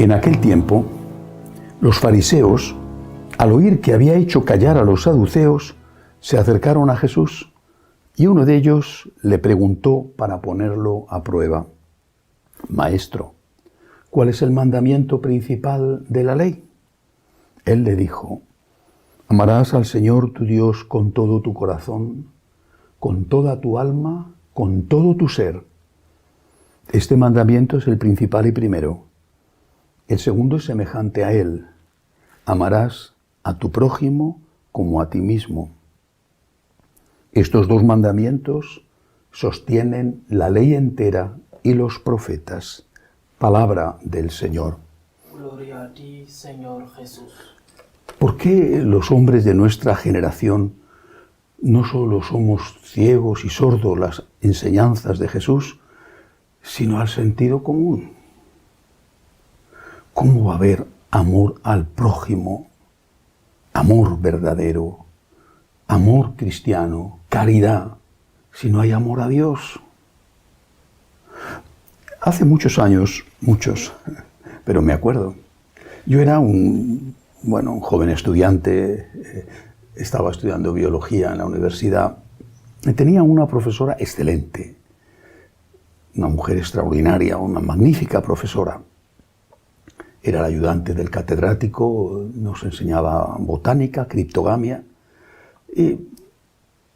En aquel tiempo, los fariseos, al oír que había hecho callar a los saduceos, se acercaron a Jesús y uno de ellos le preguntó para ponerlo a prueba: Maestro, ¿cuál es el mandamiento principal de la ley? Él le dijo: amarás al Señor tu Dios con todo tu corazón, con toda tu alma, con todo tu ser. Este mandamiento es el principal y primero. El segundo es semejante a él: amarás a tu prójimo como a ti mismo. Estos dos mandamientos sostienen la ley entera y los profetas. Palabra del Señor. Gloria a ti, Señor Jesús. ¿Por qué los hombres de nuestra generación no solo somos ciegos y sordos a las enseñanzas de Jesús, sino al sentido común? ¿Cómo va a haber amor al prójimo, amor verdadero, amor cristiano, caridad, si no hay amor a Dios? Hace muchos años, pero me acuerdo, yo era un joven estudiante, estaba estudiando biología en la universidad, y tenía una profesora excelente, una mujer extraordinaria, una magnífica profesora. Era la ayudante del catedrático, nos enseñaba botánica, criptogamia. Y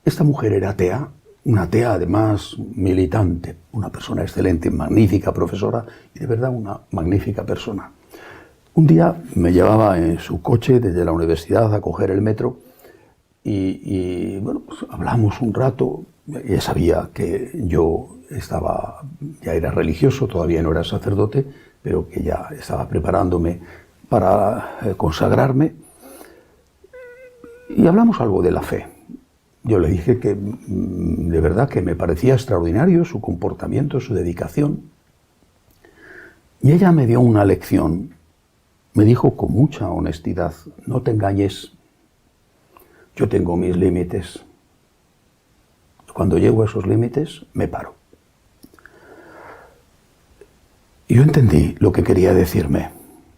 esta mujer era atea, una atea además militante, una persona excelente, magnífica profesora y de verdad una magnífica persona. Un día me llevaba en su coche desde la universidad a coger el metro y pues hablamos un rato. Ella sabía que yo ya era religioso, todavía no era sacerdote, pero que ya estaba preparándome para consagrarme. Y hablamos algo de la fe. Yo le dije que de verdad que me parecía extraordinario su comportamiento, su dedicación. Y ella me dio una lección. Me dijo con mucha honestidad: no te engañes, yo tengo mis límites. Cuando llego a esos límites, me paro. Y yo entendí lo que quería decirme.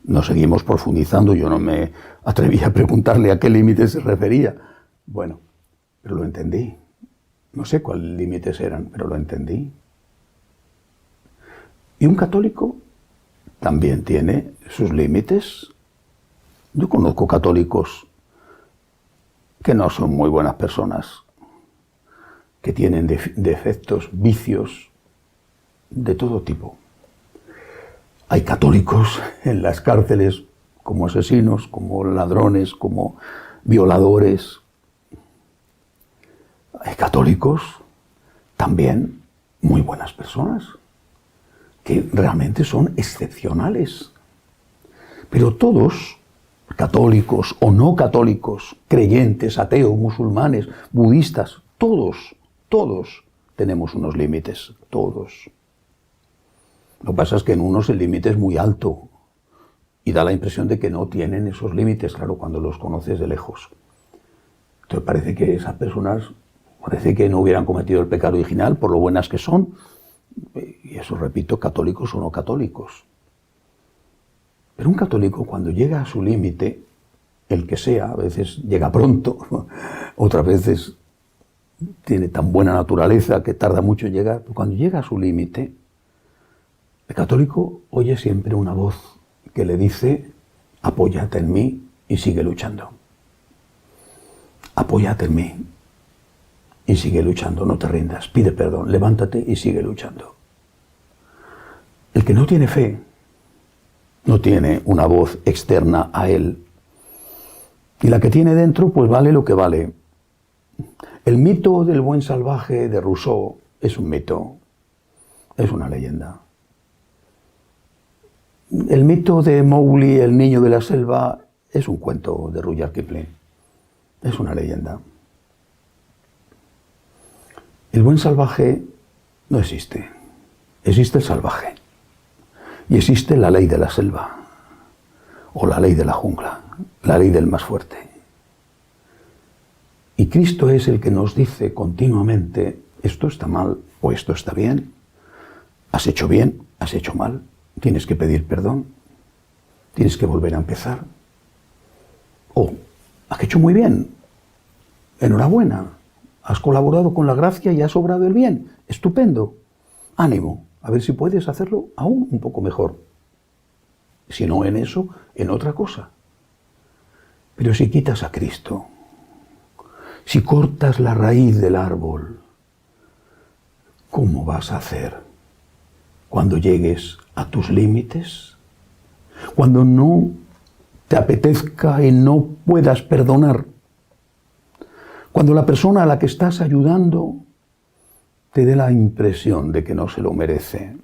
No seguimos profundizando, yo no me atreví a preguntarle a qué límites se refería. Bueno, pero lo entendí. No sé cuáles límites eran, pero lo entendí. Y un católico también tiene sus límites. Yo conozco católicos que no son muy buenas personas, que tienen defectos, vicios de todo tipo. Hay católicos en las cárceles como asesinos, como ladrones, como violadores. Hay católicos también muy buenas personas, que realmente son excepcionales. Pero todos, católicos o no católicos, creyentes, ateos, musulmanes, budistas, todos tenemos unos límites, todos. Lo que pasa es que en unos el límite es muy alto y da la impresión de que no tienen esos límites, claro, cuando los conoces de lejos. Entonces parece que esas personas, parece que no hubieran cometido el pecado original por lo buenas que son. Y eso, repito, católicos o no católicos. Pero un católico, cuando llega a su límite, el que sea, a veces llega pronto, otras veces tiene tan buena naturaleza que tarda mucho en llegar, pero cuando llega a su límite, el católico oye siempre una voz que le dice: apóyate en mí y sigue luchando. Apóyate en mí y sigue luchando, no te rindas, pide perdón, levántate y sigue luchando. El que no tiene fe no tiene una voz externa a él. Y la que tiene dentro, pues vale lo que vale. El mito del buen salvaje de Rousseau es un mito, es una leyenda. El mito de Mowgli, el niño de la selva, es un cuento de Rudyard Kipling. Es una leyenda. El buen salvaje no existe. Existe el salvaje. Y existe la ley de la selva. O la ley de la jungla. La ley del más fuerte. Y Cristo es el que nos dice continuamente: esto está mal o esto está bien. Has hecho mal. Tienes que pedir perdón. tienes que volver a empezar. Oh, has hecho muy bien. Enhorabuena. Has colaborado con la gracia y has obrado el bien. Estupendo. Ánimo. A ver si puedes hacerlo aún un poco mejor. Si no en eso, en otra cosa. Pero si quitas a Cristo, si cortas la raíz del árbol, ¿cómo vas a hacer cuando llegues a tus límites? Cuando no te apetezca y no puedas perdonar. Cuando la persona a la que estás ayudando te dé la impresión de que no se lo merece.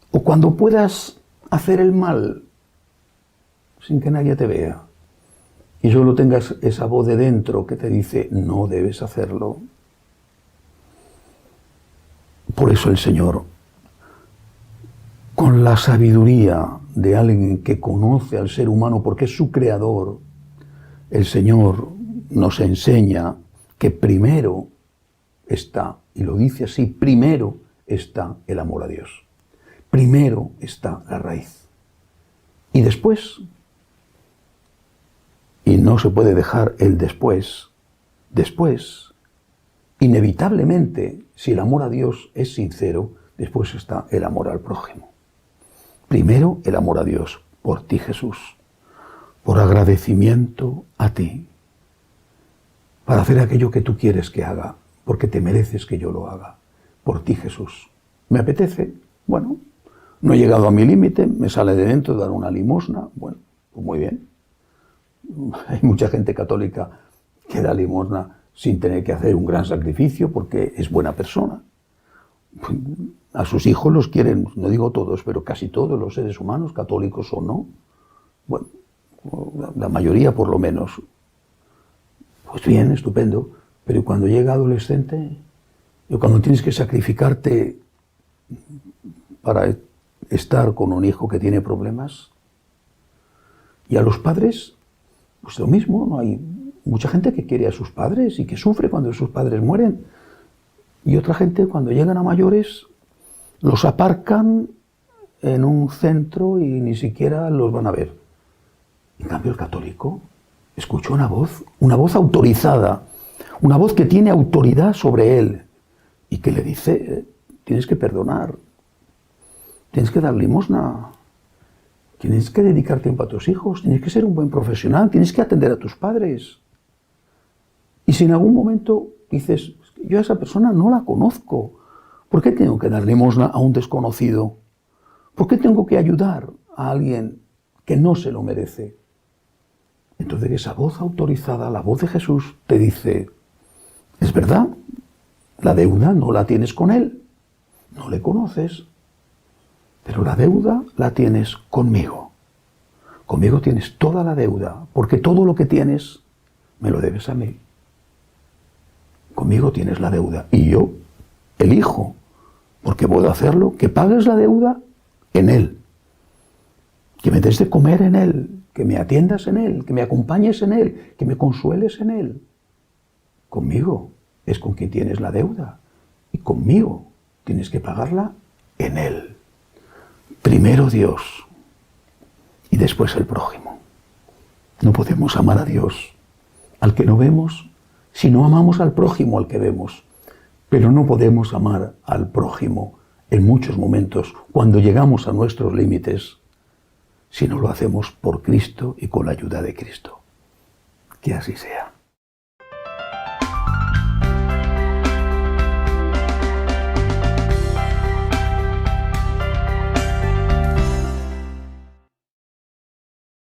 O cuando puedas hacer el mal sin que nadie te vea y solo tengas esa voz de dentro que te dice no debes hacerlo. Por eso el Señor, con la sabiduría de alguien que conoce al ser humano porque es su creador, el Señor nos enseña que primero está, y lo dice así, primero está el amor a Dios. Primero está la raíz. Y después, y no se puede dejar el después, inevitablemente, si el amor a Dios es sincero, después está el amor al prójimo. Primero el amor a Dios, por ti Jesús, por agradecimiento a ti, para hacer aquello que tú quieres que haga, porque te mereces que yo lo haga, por ti Jesús. ¿Me apetece? Bueno, no he llegado a mi límite, me sale de dentro dar una limosna, bueno, pues muy bien. Hay mucha gente católica que da limosna sin tener que hacer un gran sacrificio porque es buena persona. A sus hijos los quieren, no digo todos, pero casi todos los seres humanos, católicos o no, bueno, la mayoría por lo menos. Pues bien, estupendo, pero cuando llega adolescente, y cuando tienes que sacrificarte para estar con un hijo que tiene problemas, y a los padres, pues lo mismo, ¿no? Hay mucha gente que quiere a sus padres y que sufre cuando sus padres mueren, y otra gente cuando llegan a mayores los aparcan en un centro y ni siquiera los van a ver. En cambio el católico escuchó una voz autorizada, una voz que tiene autoridad sobre él y que le dice, tienes que perdonar, tienes que dar limosna, tienes que dedicar tiempo a tus hijos, tienes que ser un buen profesional, tienes que atender a tus padres. Y si en algún momento dices, yo a esa persona no la conozco, ¿por qué tengo que dar limosna a un desconocido? ¿Por qué tengo que ayudar a alguien que no se lo merece? Entonces esa voz autorizada, la voz de Jesús, te dice, es verdad, la deuda no la tienes con él, no le conoces, pero la deuda la tienes conmigo. Conmigo tienes toda la deuda, porque todo lo que tienes me lo debes a mí. Conmigo tienes la deuda y yo elijo, porque puedo hacerlo, que pagues la deuda en él, que me des de comer en él, que me atiendas en él, que me acompañes en él, que me consueles en él. Conmigo es con quien tienes la deuda y conmigo tienes que pagarla en él. Primero Dios y después el prójimo. No podemos amar a Dios, al que no vemos, si no amamos al prójimo al que vemos. Pero no podemos amar al prójimo en muchos momentos, cuando llegamos a nuestros límites, si no lo hacemos por Cristo y con la ayuda de Cristo. Que así sea.